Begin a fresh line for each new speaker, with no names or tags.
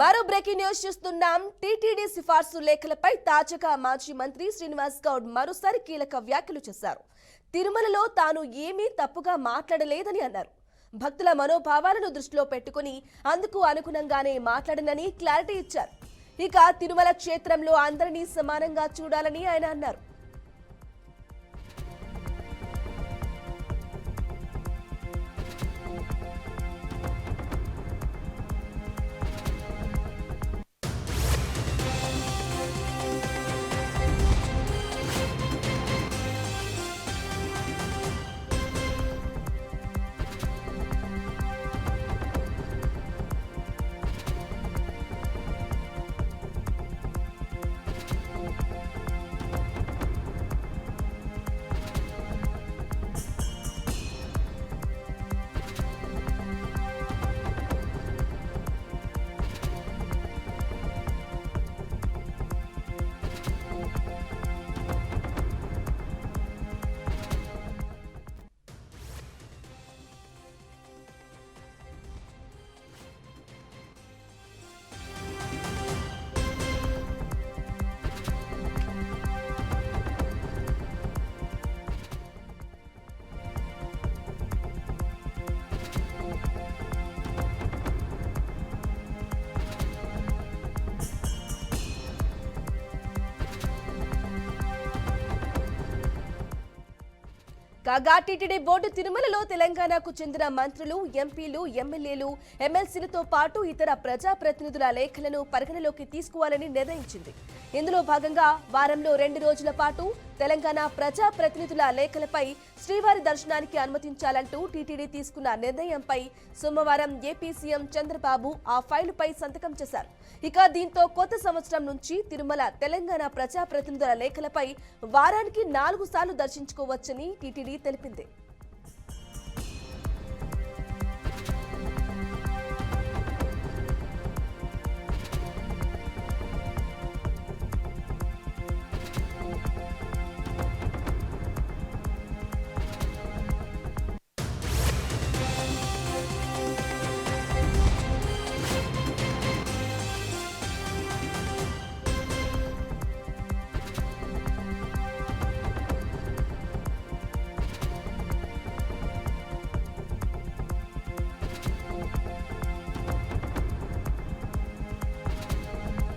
మరో breaking news చూస్తున్నాం. TTD సిఫార్సు లేఖలపై తాజాగా మాజీ మంత్రి శ్రీనివాస్ గౌడ్ మరోసారి కీలక వ్యాఖ్యలు చేశారు. తిరుమలలో తాను ఏమీ తప్పుగా మాట్లాడలేదని అన్నారు. భక్తుల మనోభావాలను దృష్టిలో పెట్టుకుని అందుకు అనుగుణంగానే మాట్లాడనని క్లారిటీ ఇచ్చారు. ఇక తిరుమల క్షేత్రంలో అందరినీ సమానంగా చూడాలని ఆయన అన్నారు. కాగా టీటీడీ బోర్డు తిరుమలలో తెలంగాణకు చెందిన మంత్రులు, ఎంపీలు, ఎమ్మెల్యేలు, ఎమ్మెల్సీలతో పాటు ఇతర ప్రజాప్రతినిధుల లేఖలను పరిగణలోకి తీసుకోవాలని నిర్ణయించింది. ఇందులో భాగంగా వారంలో 2 రోజుల పాటు తెలంగాణ ప్రజాప్రతినిధుల లేఖలపై శ్రీవారి దర్శనానికి అనుమతించాలంటూ టీటీడీ తీసుకున్న నిర్ణయంపై సోమవారం ఏపీ సీఎం చంద్రబాబు ఆ ఫైలుపై సంతకం చేశారు. ఇక దీంతో కొత్త సంవత్సరం నుంచి తిరుమల తెలంగాణ ప్రజాప్రతినిధుల లేఖలపై వారానికి 4 సార్లు దర్శించుకోవచ్చని టీటీడీ తెలిపింది.